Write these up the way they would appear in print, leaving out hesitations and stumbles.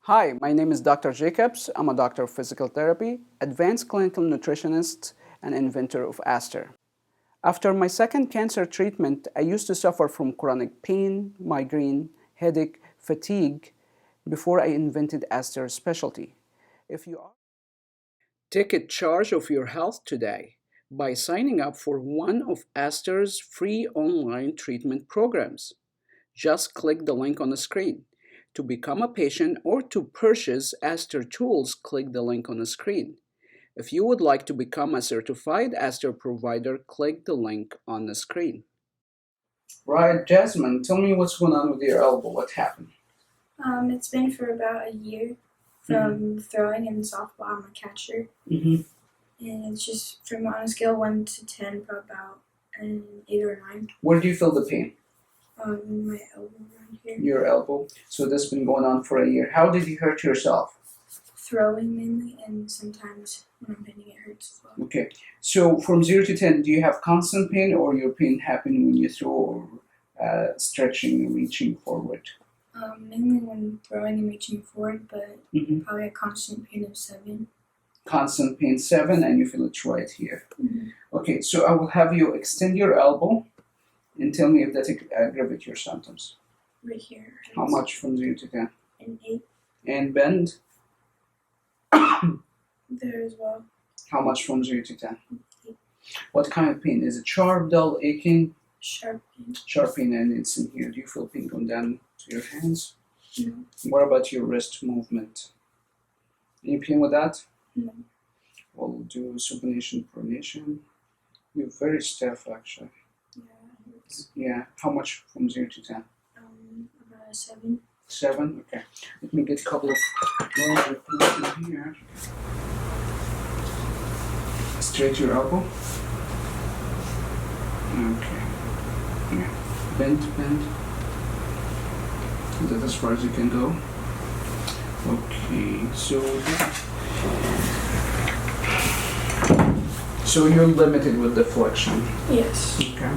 Hi, my name is Dr. Jacobs. I'm a doctor of physical therapy, advanced clinical nutritionist, and inventor of ASTR. After my second cancer treatment, I used to suffer from chronic pain, migraine, headache, fatigue before I invented ASTR's specialty. If you are Take charge of your health today by signing up for one of ASTR's free online treatment programs. Just click the link on the screen. To become a patient or to purchase ASTR tools, click the link on the screen. If you would like to become a certified ASTR provider, click the link on the screen. Right, Jasmine, tell me what's going on with your elbow. What happened? It's been for about a year from throwing in softball. I'm a catcher. And it's just from on a scale 1 to 10, for about an 8 or 9. Where do you feel the pain? My elbow around here. Your elbow. So this has been going on for a year. How did you hurt yourself? Throwing mainly, and sometimes when I'm hitting it hurts as well. Okay. So from 0 to 10, do you have constant pain or your pain happen when you throw or stretching and reaching forward? Mainly when throwing and reaching forward, but probably a constant pain of 7. Constant pain 7, and you feel it right here. Okay, so I will have you extend your elbow and tell me if that aggravates your symptoms. Right here. How much from 0 to 10? An 8. And bend? There as well. How much from 0 to 10? 8. What kind of pain? Is it sharp, dull, aching? Sharp pain. Sharp pain, and it's in here. Do you feel pain going down to your hands? No. What about your wrist movement? Any pain with that? No. We'll do supination, pronation. You're very stiff, actually. Yeah, it hurts. Yeah. How much from 0 to 10? About a 7. 7? Okay. Let me get a couple of larger things in here. Straight your elbow. Okay. Yeah. Bend. Is that as far as you can go? Okay. So you're limited with the flexion. Yes. Okay.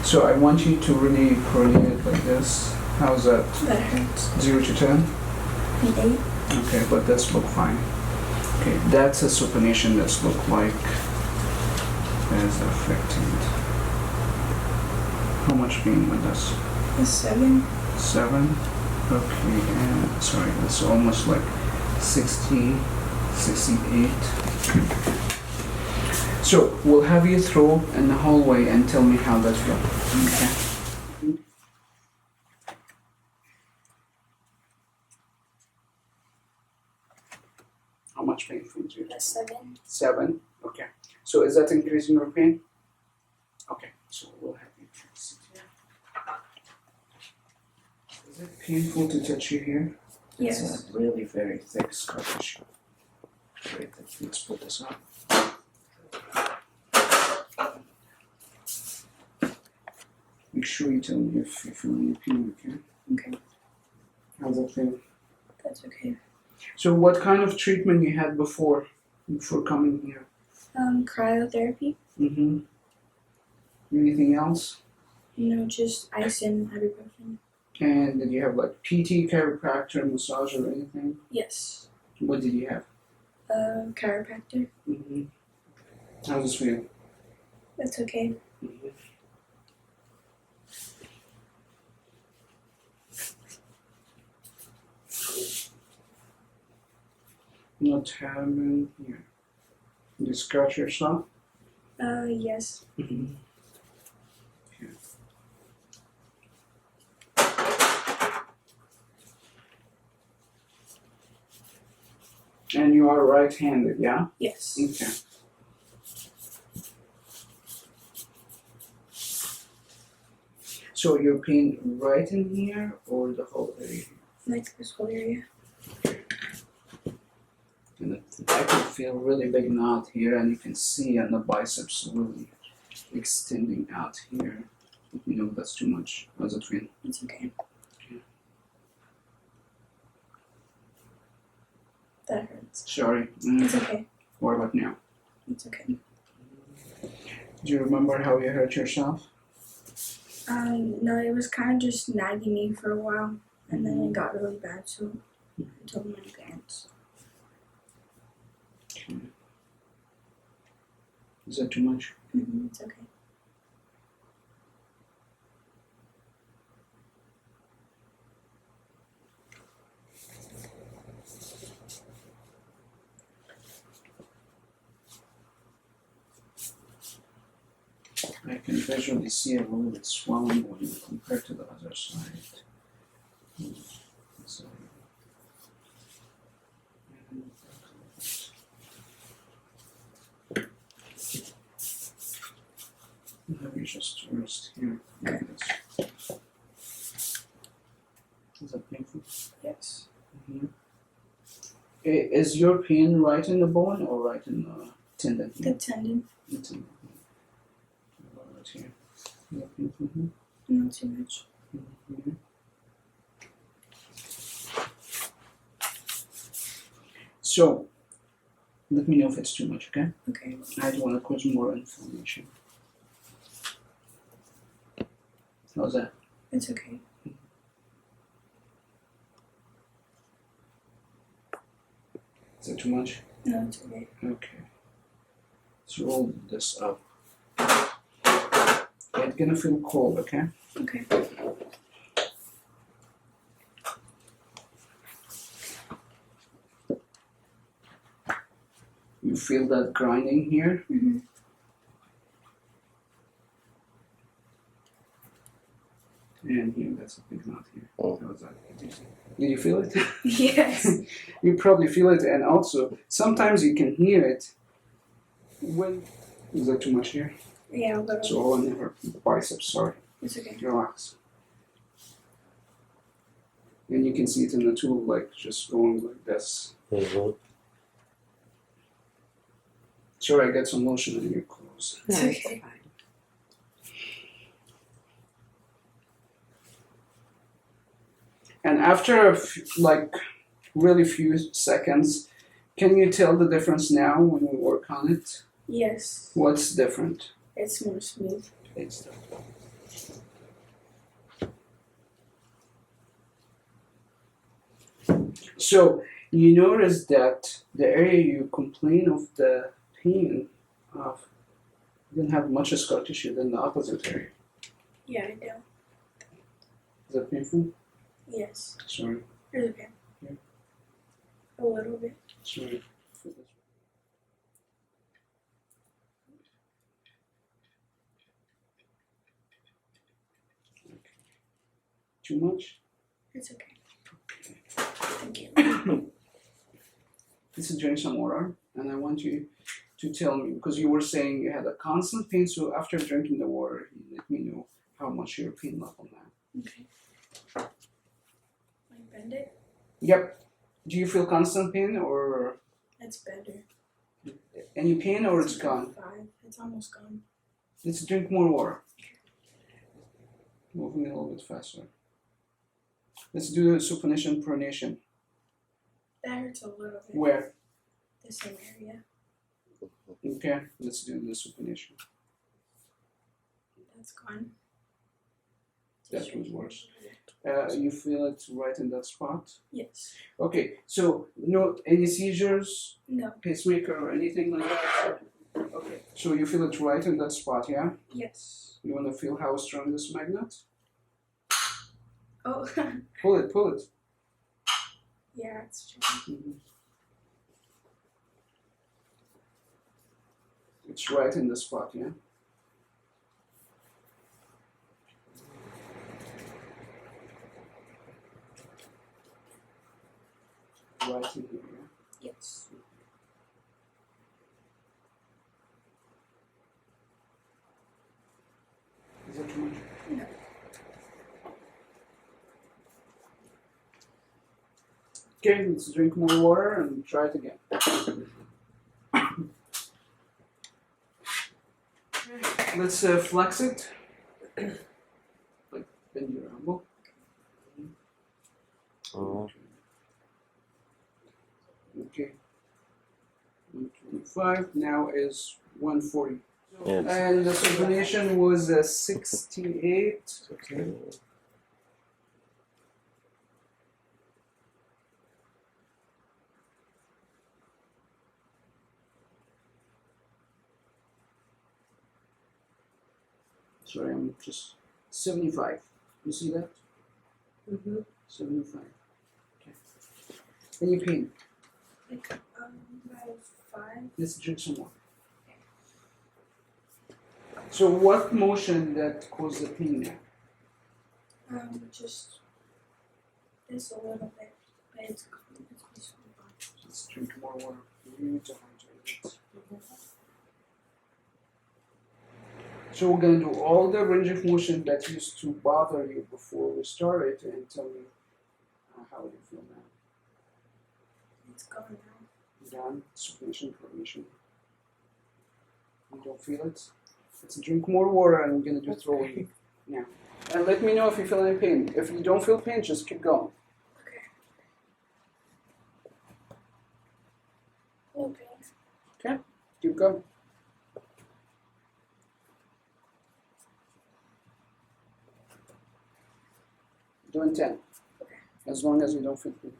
So I want you to really pronate like this. How's that? That hurts. 0 to 10? An 8. Okay, but that's look fine. Okay, that's a supination that's look like as affected. How much pain with this? A 7. 7? Okay, and sorry, that's almost like 60, 68. So we'll have you throw in the hallway and tell me how that feels. Okay. How much pain from you? A 7. 7. Okay. So is that increasing your pain? Okay. So we'll have you sit here. Is it painful to touch you here? Yes. It's a really very thick scar tissue. Great. Let's put this on. Make sure you tell me if you feel any pain, okay? Okay. How's that feel? That's okay. So what kind of treatment you had before coming here? Cryotherapy. Anything else? No, just icing, ibuprofen. And did you have like PT, chiropractor, massage, or anything? Yes. What did you have? Chiropractor. How's this feel? That's okay. Not having here. You scratch yourself? Yes. Okay. And you are right-handed, yeah? Yes. Okay. So your pain right in here or the whole area? Like this whole area. And I can feel really big knot here, and you can see on the biceps really extending out here. Let me know if that's too much. How's it feel? It's okay. That hurts. Sorry. It's okay. What about now? It's okay. Do you remember how you hurt yourself? No, it was kind of just nagging me for a while, and then it got really bad, so I told him in advance. Okay. Is that too much? It's okay. I can visually see a little bit swelling when you compare to the other side. So, let me just rest here like this. Is that painful? Yes. Is your pain right in the bone or right in the tendon? The tendon. The tendon. Right here. Is that painful here? Not too much. So, let me know if it's too much, okay? Okay. I don't want to cause more inflammation. How's that? It's okay. Is that too much? No, it's okay. Okay. Let's roll this up. It's gonna feel cold, okay? Okay. You feel that grinding here? And here, that's a big knot here. How's that? Do you feel it? Yes. You probably feel it, and also sometimes you can hear it when. Is that too much here? Yeah, a little. It's all in her biceps, sorry. It's okay. Relax. And you can see it in the tool, like just going like this. Sorry, I got some lotion in your clothes. It's okay. And after really few seconds, can you tell the difference now when we work on it? Yes. What's different? It's more smooth. It's different. So you notice that the area you complain of the pain of didn't have much scar tissue than the opposite area. Yeah, I do. Is that painful? Yes. Sorry. It's okay. Yeah. A little bit. Sorry. Too much? It's okay. Thank you. This is drink some water, and I want you to tell me, because you were saying you had a constant pain, so after drinking the water, you let me know how much your pain level now. Okay. Like bend it? Yep. Do you feel constant pain or That's better. any pain or it's gone? 5. It's almost gone. Let's drink more water. Moving a little bit faster. Let's do the supination pronation. That hurts a little bit. Where? The same area. Okay, let's do the supination. That's gone. That was worse. You feel it right in that spot? Yes. Okay, so no any seizures, No. pacemaker or anything like that? Okay, so you feel it right in that spot, yeah? Yes. You want to feel how strong this magnet? Oh. Pull it, pull it. Yeah, it's true. It's right in the spot, yeah? Right in here, yeah? Yes. Is that too much? No. Okay, let's drink more water and try it again. Let's flex it. Like bend your elbow. Okay. 125 now is 140. Yes. And the supination was 68. Okay. Sorry, I'm just 75. You see that? 75. Okay. Any pain? Like about 5. Let's drink some more. So what motion that caused the pain now? Just this a little bit, but it's peaceful. Let's drink more water. You need to hydrate it. So we're gonna do all the range of motion that used to bother you before we started, and tell me how you feel now. It's gone now. Done. Supination, cryotherapy. You don't feel it? Let's drink more water, and we're gonna do throwing now. And let me know if you feel any pain. If you don't feel pain, just keep going. Okay. No pain. Okay, keep going. Doing 10. Okay. As long as you don't feel pain.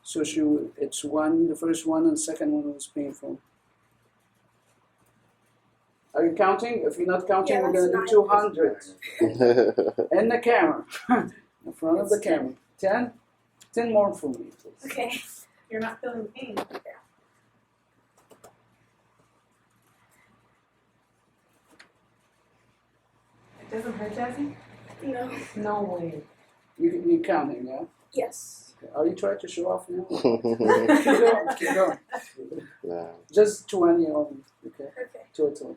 So it's one, the first one and the second one was painful. Are you counting? If you're not counting, we're gonna do 200. In the camera. In front of the camera. 10? 10 more for me, please. Okay. You're not feeling pain. It doesn't hurt, Jasmine? No. No way. You're counting, yeah? Yes. Okay. Are you trying to show off now? Keep going. No, Just 20 only, okay? Okay. Total.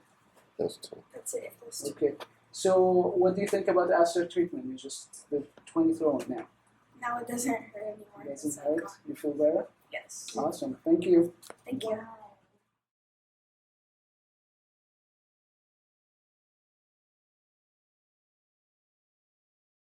that's too. That's it. That's 2. Okay. So what do you think about ASTR treatment? You just the 20 throwing now. Now it doesn't hurt anymore. Doesn't It's hurt? gone. You feel better? Yes. Awesome. Thank you. Thank you.